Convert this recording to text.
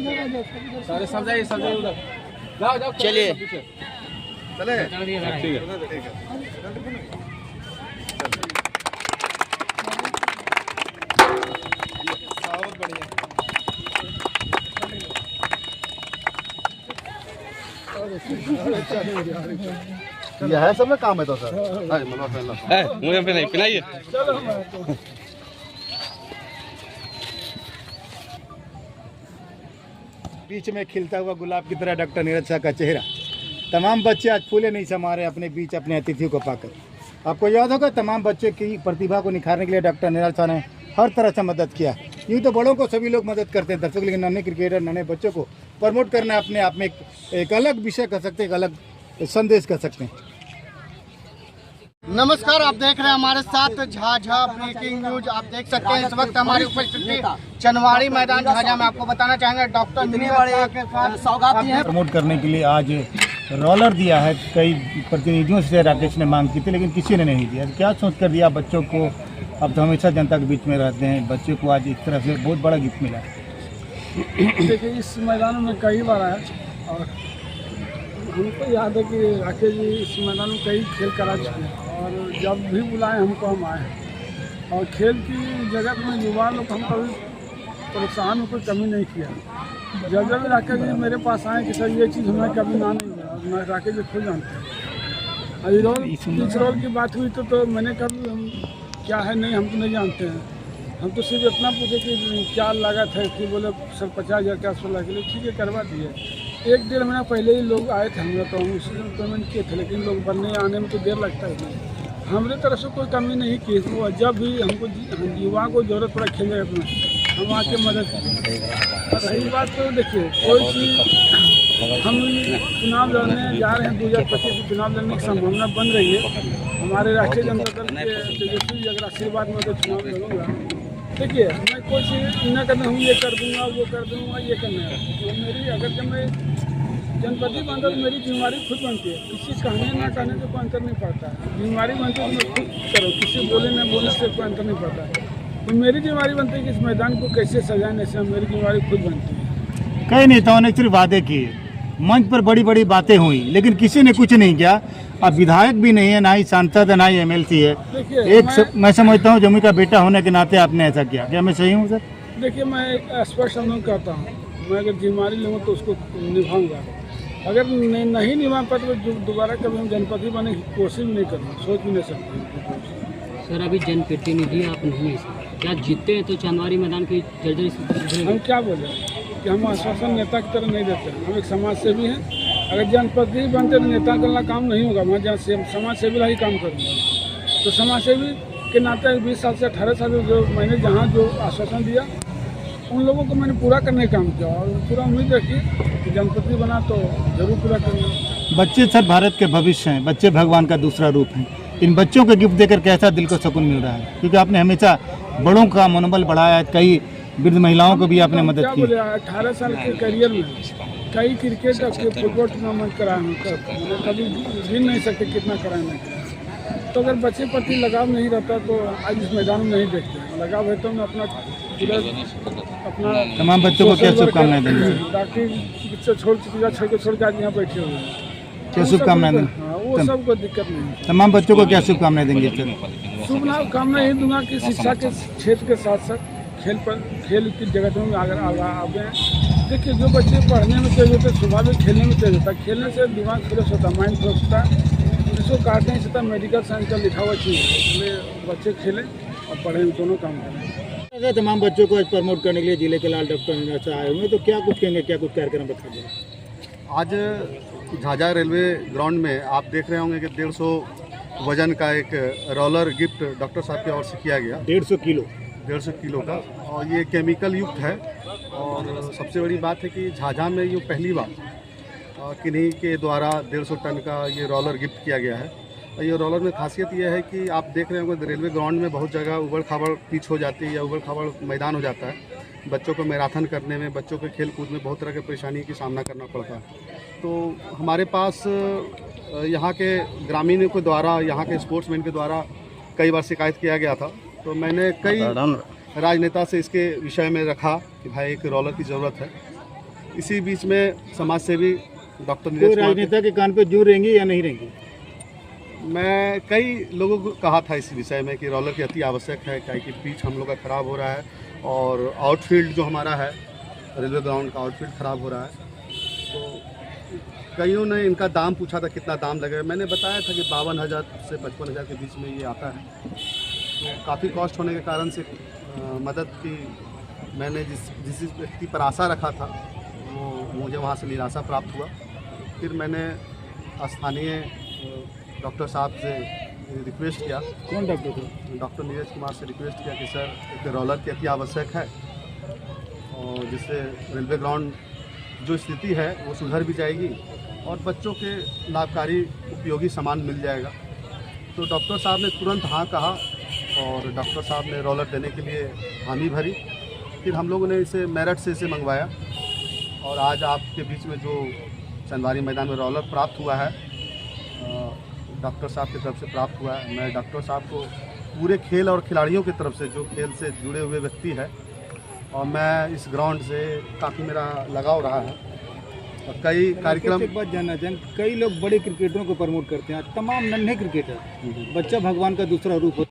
सारे सब जाइए उधर। जाओ जाओ चलिए। चले ठीक है। बहुत बढ़िया। ये है सब में काम है तो सर मुझे पे नहीं पिलाइए। बीच में खिलता हुआ गुलाब की तरह डॉक्टर नीरज शाह का चेहरा। तमाम बच्चे आज फूले नहीं समा रहे अपने बीच अपने अतिथियों को पाकर। आपको याद होगा तमाम बच्चे की प्रतिभा को निखारने के लिए डॉक्टर नीरज शाह ने हर तरह से मदद किया। यूँ तो बड़ों को सभी लोग मदद करते हैं दर्शक, लेकिन नन्हे क्रिकेटर नन्हे बच्चों को प्रमोट करना अपने आप में एक अलग विषय कर सकते हैं, एक अलग संदेश कर सकते हैं। नमस्कार, आप देख रहे हैं हमारे साथ झाझा ब्रेकिंग न्यूज। आप देख सकते हैं इस वक्त हमारी उपस्थिति चनवाड़ी मैदान झाझा में। आपको बताना चाहेंगे डॉक्टर नीरज सौगाती हैं। प्रमोट करने के लिए आज रोलर दिया है। कई प्रतिनिधियों से राकेश ने मांग की थी लेकिन किसी ने नहीं दिया। क्या सोच कर दिया बच्चों को? अब तो हमेशा जनता के बीच में रहते हैं, बच्चों को आज इस तरह से बहुत बड़ा गिफ्ट मिला। देखिए इस मैदान में कई बार आया और हमको याद है कि राकेश जी इस मैदान में कई खेल करा चुके हैं और जब भी बुलाएं हमको हम आए। और खेल की जगत में युवा लोग हम कभी प्रोत्साहन में कोई कमी नहीं किया। जब जब राकेश जी मेरे पास आए कि सर ये चीज़ हमें कभी ना नहीं मिला, मैं राकेश जी खुद जानते हैं। और इस रोल की बात हुई तो मैंने कभी हम क्या है नहीं हम तो नहीं जानते हैं। हम तो सिर्फ इतना पूछे कि क्या लागत है कि बोले सर 50,000 के आसपास लगे। ठीक है करवा दिए। 1-1.5 महीना पहले ही लोग आए थे हमारे, तो हम उसी दिन पेमेंट किए थे, लेकिन लोग बनने आने में तो देर लगता है। हमारे तरफ से कोई कमी नहीं की। वो जब भी हमको युवा को जरूरत पड़ा खेल जगत में हम आके मदद करें। रही बात तो देखिए कोई चीज़ हम चुनाव लड़ने जा रहे हैं 2025 में चुनाव लड़ने की संभावना बन रही है। हमारे राष्ट्रीय जनता दल के तेजस्वी जी अगर आशीर्वाद में तो चुनाव लड़ूंगा। देखिए मैं कोई चीज़ न करना हूँ ये कर दूँगा वो कर दूँगा ये करना है। तो मेरी अगर जब मैं जनपति बनता तो मेरी जिम्मेवारी खुद बनती है। किसी कहने ना कहने से कोई अंतर नहीं पड़ता है। जिम्मेवारी बनती है तो मैं खुद करो, किसी बोले ना बोलने से कोई अंतर नहीं पड़ता है। तो मेरी जिम्मेवारी बनती है कि इस मैदान को कैसे सजाएं, ऐसे मेरी जिम्मेवारी खुद बनती है। कई नेताओं ने सिर्फ वादे किए, मंच पर बड़ी बड़ी बातें हुई, लेकिन किसी ने कुछ नहीं किया। अब विधायक भी नहीं है, ना ही सांसद है, ना ही एमएलसी है। मैं समझता हूँ जम्मू का बेटा होने के नाते आपने ऐसा किया। क्या मैं सही हूँ सर? देखिए मैं एक स्पष्ट अनुभव करता हूँ, मैं अगर जिम्मेवारी लूँगा तो उसको निभाऊंगा। अगर नहीं निभा पाते तो दोबारा कभी हम जनपति बनने की कोशिश भी नहीं करूँगा, सोच भी नहीं सकते। सर अभी जनप्रतिनिधि आप नहीं है सर, क्या जीतते हैं तो चंदवाड़ी मैदान की जर्जर हम क्या बोले कि हम आश्वासन नेता की तरह नहीं देते। हम एक समाज सेवी हैं। अगर जनप्रतिनिधि बनते तो नेता का काम नहीं होगा, मैं जहाँ समाज सेवी ही काम करूँगा। तो समाज सेवी के नाते 20 साल से 18 साल से जो मैंने जहाँ जो आश्वासन दिया उन लोगों को मैंने पूरा करने का काम किया और पूरा उम्मीद रखी कि जनप्रतिनिधि बना तो जरूर पूरा करूँगा। बच्चे सर भारत के भविष्य हैं, बच्चे भगवान का दूसरा रूप हैं। इन बच्चों को गिफ्ट देकर कैसा दिल को सुकून मिल रहा है, क्योंकि आपने हमेशा बड़ों का मनोबल बढ़ाया है। कई वृद्ध महिलाओं को भी आपने मदद की। 18 साल के करियर में कई क्रिकेट के फुटबॉल टूर्नामेंट कराए हैं, कभी गिन नहीं सकते कितना कराए। तो अगर बच्चे प्रति लगाव नहीं रहता तो आज इस मैदान में नहीं देखते। लगाव है तो मैं अपना तमाम बच्चों को क्या शुभकामनाएं देंगे? डॉक्टरी चिकित्सा छोड़ के आज यहाँ बैठे हुए हैं। क्या शुभकामनाएं देंगे? वो सबको दिक्कत नहीं। तमाम बच्चों को क्या शुभकामनाएं देंगे सर? शुभकामना यही दूंगा कि शिक्षा के क्षेत्र के साथ साथ खेल की जगत में अगर आगे देखिए जो बच्चे पढ़ने में तेज होते हैं स्वाभाविक खेलने में तेज होता है। खेलने से दिमाग फ्रेश होता है, माइंड फ्रेश होता है। जिसको कहते हैं इसी मेडिकल साइंस का लिखा हुआ चीज़ है, इसलिए बच्चे खेलें और पढ़ें, दोनों काम करें। तमाम बच्चों को आज प्रमोट करने के लिए जिले के लाल डॉक्टर नीरज शाह आए हुए, तो क्या कुछ कहेंगे, क्या कुछ कार्यक्रम बता दें? आज झाझा रेलवे ग्राउंड में आप देख रहे होंगे कि 150 वजन का एक रोलर गिफ्ट डॉक्टर साहब की ओर से किया गया। 150 किलो का, और ये केमिकल युक्त है। और सबसे बड़ी बात है कि झाझा में ये पहली बार किन्हीं के द्वारा 150 टन का ये रोलर गिफ्ट किया गया है। और ये रोलर में खासियत ये है कि आप देख रहे होंगे रेलवे ग्राउंड में बहुत जगह उबड़ खाबड़ पिच हो जाती है या उबड़ खाबड़ मैदान हो जाता है। बच्चों को मैराथन करने में, बच्चों के खेल कूद में बहुत तरह के परेशानी की सामना करना पड़ता है। तो हमारे पास यहाँ के ग्रामीणों के द्वारा, यहाँ के स्पोर्ट्समैन के द्वारा कई बार शिकायत किया गया था। तो मैंने कई राजनेता से इसके विषय में रखा कि भाई एक रोलर की ज़रूरत है। इसी बीच में समाज सेवी डॉक्टर कोई नीरज कुमार राजनेता के कान पे जू रहेंगी या नहीं रहेंगी? मैं कई लोगों को कहा था इस विषय में कि रोलर की अति आवश्यक है, क्या कि पिच हम लोग का ख़राब हो रहा है और आउटफील्ड जो हमारा है रेलवे ग्राउंड का आउटफील्ड ख़राब हो रहा है। तो कईयों ने इनका दाम पूछा था कितना दाम लगेगा, मैंने बताया था कि 52,000 से 55,000 के बीच में ये आता है। तो काफ़ी कॉस्ट होने के कारण से मदद की मैंने जिस व्यक्ति पर आशा रखा था वो मुझे वहाँ से निराशा प्राप्त हुआ। फिर मैंने स्थानीय डॉक्टर साहब से रिक्वेस्ट किया। कौन डॉक्टर थे? डॉक्टर नीरज कुमार से रिक्वेस्ट किया कि सर एक रोलर की अति आवश्यक है और जिससे रेलवे ग्राउंड जो स्थिति है वो सुधर भी जाएगी और बच्चों के लाभकारी उपयोगी सामान मिल जाएगा। तो डॉक्टर साहब ने तुरंत हाँ कहा और डॉक्टर साहब ने रोलर देने के लिए हामी भरी। फिर हम लोगों ने इसे मेरठ से इसे मंगवाया और आज आपके बीच में जो चंदवारी मैदान में रोलर प्राप्त हुआ है डॉक्टर साहब की तरफ से प्राप्त हुआ है। मैं डॉक्टर साहब को पूरे खेल और खिलाड़ियों की तरफ से जो खेल से जुड़े हुए व्यक्ति है और मैं इस ग्राउंड से काफ़ी मेरा लगाव रहा है और कई कार्यक्रम। एक बात जानना चाहेंगे, कई लोग बड़े क्रिकेटरों को प्रमोट करते हैं, तमाम नन्हे क्रिकेटर बच्चा भगवान का दूसरा रूप होता है।